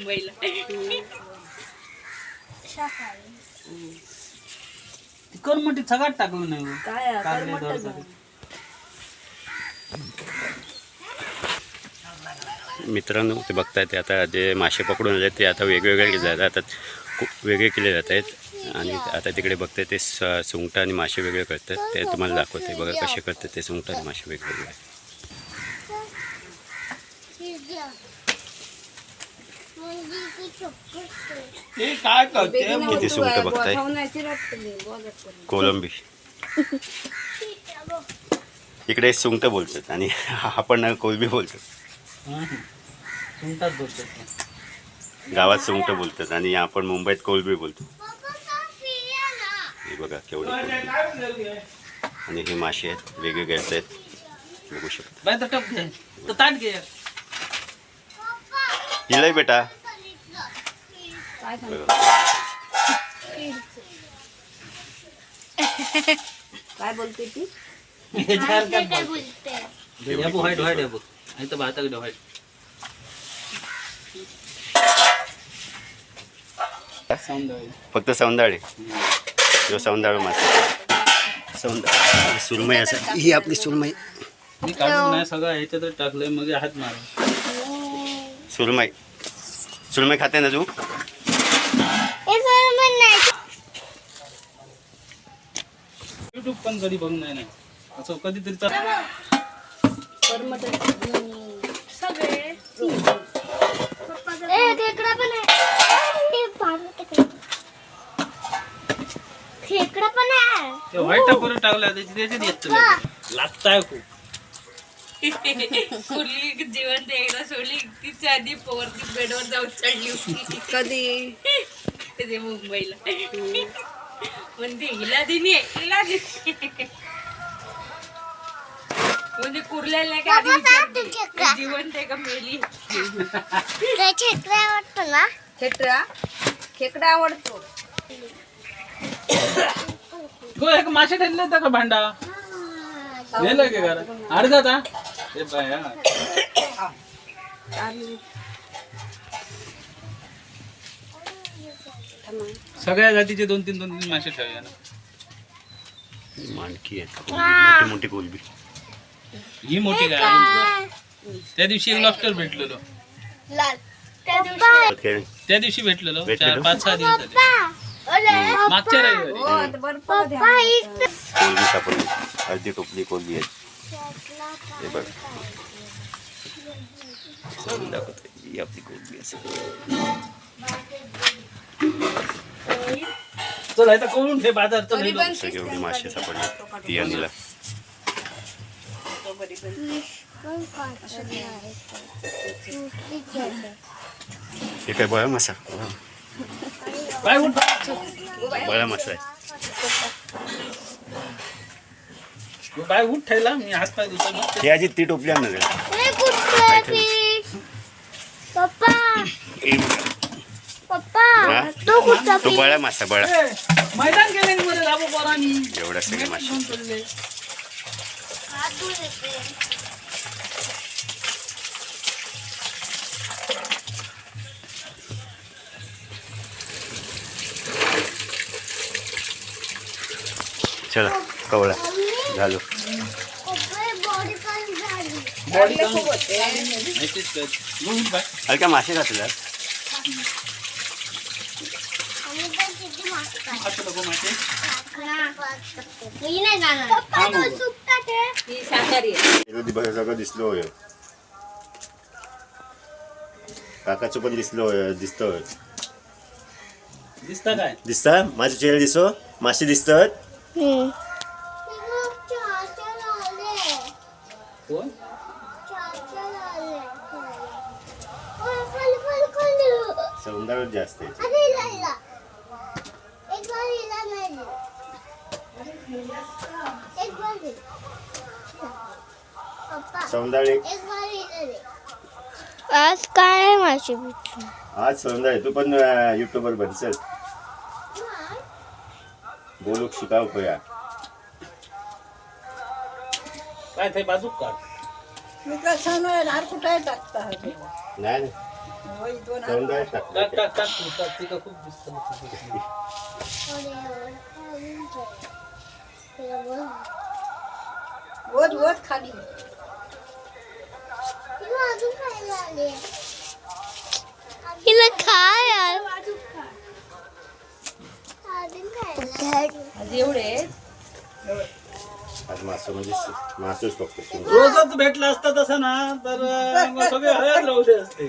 मुंबईला करमटी सगळ्यात टाकलं नाही हो. काय काढले दोडका. मित्रांनो ते बघताय ते आता जे मासे पकडून आले ते आता वेगवेगळे जातात, खूप वेगळे केले जात आहेत. आणि आता तिकडे बघताय ते सुंगटा आणि मासे वेगळे करतात, ते तुम्हाला दाखवते. बघा कसे करतात ते सुंगटा आणि मासे वेगवेगळे. किती सुंगट बघताय, कोलंबी. इकडे सुंगट बोलतात आणि आपण कोलंबी बोलतो. सुंगटाच बोलतात गावात सुंगट बोलतात आणि आपण मुंबईत कोलंबी बोलतो. हे बघा केवढे कोलंबी. आणि हे मासे आहेत वेगवेगळे आहेत, बघू शकता. बाय तर टप घे, तर ताट घे. हिलय बेटा. काय बोलते ती? व्हाईट व्हाईट आहे बघ, इथं भाताकडे व्हाईट. फक्त सौंदाळे, जो सौंदाळ मासे, सौंदाळ सुरमई. असं ही आपली सुरमई. मी काढून नाही सगळं ह्याच्यातच टाकलंय, मग हात मारा. सुरमई, सुरमई खाते ना तू? युट्यूब पण कधी बघून नाही असं कधीतरी खेकडा पण आहे. व्हाईट टाकून टाकला त्याच्यात येत लागताय खूप. कुर्ली जिवंत एकदा सोडली, तिच्या आधी वरती बेडवर जाऊन चढली होती कधी ते मुंबईला. म्हणजे हिला दिनी हिला म्हणजे कुर्ल्याला काय आधी विचारते जिवंत आहे का मेली. खेकडा आवडतो ना? खेकडा आवडतो. एक मासे ठेवले होता का भांडा नेलं की घरा अर्धा था. हे बाया सगळ्या जातीचे दोन तीन मासे ठेवूया ना. माणकी आहेत मोठी मोठी कोलंबी. ही मोठी काय, त्या दिवशी एक लॉबस्टर भेटलेलो. त्या दिवशी भेटलेलो 4-5-6 दिवस मागच्या रविवारी. कोलंबी सापडली, अर्धी टोपली कोलंबी आहे. हे बघ दाखवते, ही आपली कोलंबी असेल. चल आता करून ठे बाजार. एवढी मासे सापडले ती आणीला. हे काय बळा मासा, बळा मासा आहे. बाय उठ ठेवला मी हात पाय धुतो. हे आजी ती टोपली आण. तो बळा मासा, बळा. मैदान गेले मध्ये लाभो पोरांनी एवढ्या सगळे मासे. चला कवळा झालो. का मासे घातले सगळं दिसलो. काकाचं पण दिसतोय. दिसता काय? दिसता माझे चेहरा दिसो, मासे दिसतात. सौंदर्य जास्त आहे. सौंदर्य आज काय मासे भेटले? आज सौंदर्य तू पण युट्यूबर बन. चल बोलू शिकाव कोया काय ते बाजूक काढ. मी काय सांगणार कुठे टाकता नाही दोनदा टाकलं. टाक टाक टाक तू, टाक तिथं खूप दिसतं. खाली हिला खा यार. आज एवढे आज मासं म्हणजे मासच फक्त. रोजच भेटला असता तसं ना तर मग सगळे हयात राहू दे असते.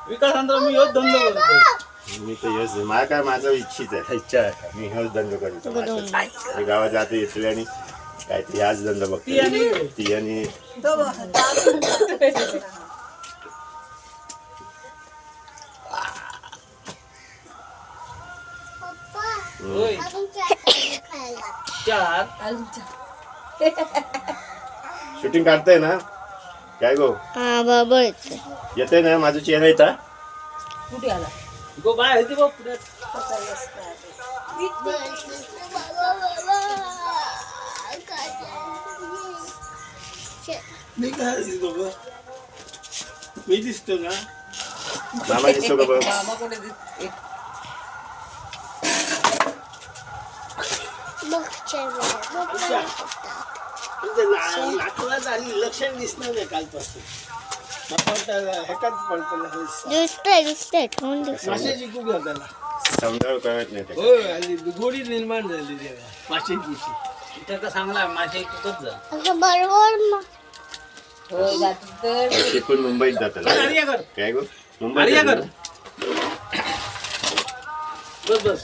विकासांतर मी योच धंदा करतो. मी तर यश मला काय माझं इच्छा आहे मी हेच धंदा करतो. गावात जाते येतोय आणि काय ते याच धंदा बघतो ती आणि होय चार शूटिंग काढताय ना काय गो हा बरोबर येते ना माझं चेहरा येता कुठे आला गो बाय होती बघ पुढे. मी काय दिसतो ग? मी दिसतो का? मामा दिसतो का बघ मामा कुठे दिसते नातवात आणि लक्षण दिसणार नाही कालपासून. ह्याकात पडतो दिसतंय ठेवून दिसत. माशाची खूप त्याला समजावं कळत नाही ते. हो आणि गोडी निर्माण झाली तेव्हा माशाची. त्याचा चांगला मासे कुकत जा. असं बरोबर हो जात तर तिकडून मुंबईत जातात हरियाकर काय गो मुंबईत हरियाकर जातात. बस बस.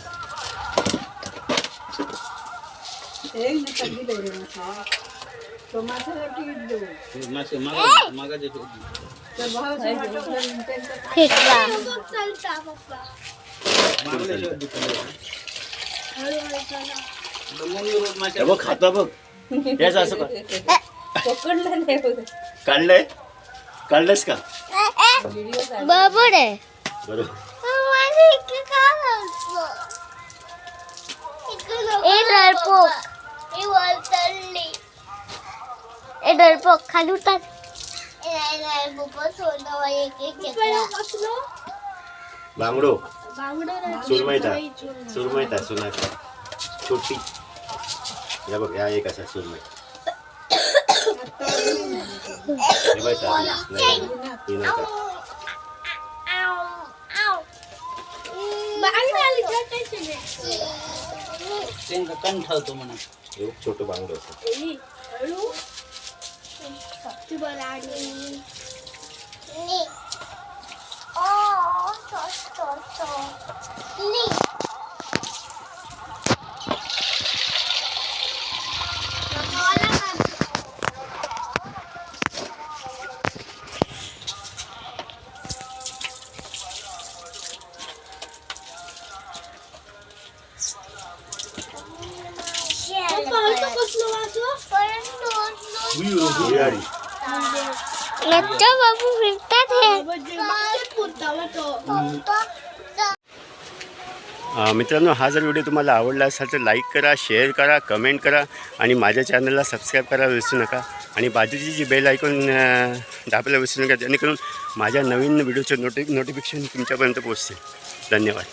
मासे मागाचे फेकला. हे बघ खाता बघ याच असं का पकडलं नाही बघ. काढलंय काढलंस का बरोबर आहे. बरोबर ए डरपोक खाली उतर. बांगडो सुरमईता सुनाचा छोटी या बघ या एक असा सुरमई हे बघ नाही, ही नाही का. कण ठेवतो म्हणा. हे बघ, छोटं बांगडो असं बिहारी. नच्चा बाबू फिरतात हे. मित्रांनो हा जर व्हिडिओ तुम्हाला आवडला असेल तर लाईक करा शेअर करा कमेंट करा आणि माझ्या चॅनलला सबस्क्राईब करायला विसरू नका आणि बाजूची जी बेल आयकॉन दाबायला विसरू नका जेणेकरून माझ्या नवीन व्हिडिओचे नोटिफिकेशन तुमच्यापर्यंत पोहोचतील. धन्यवाद.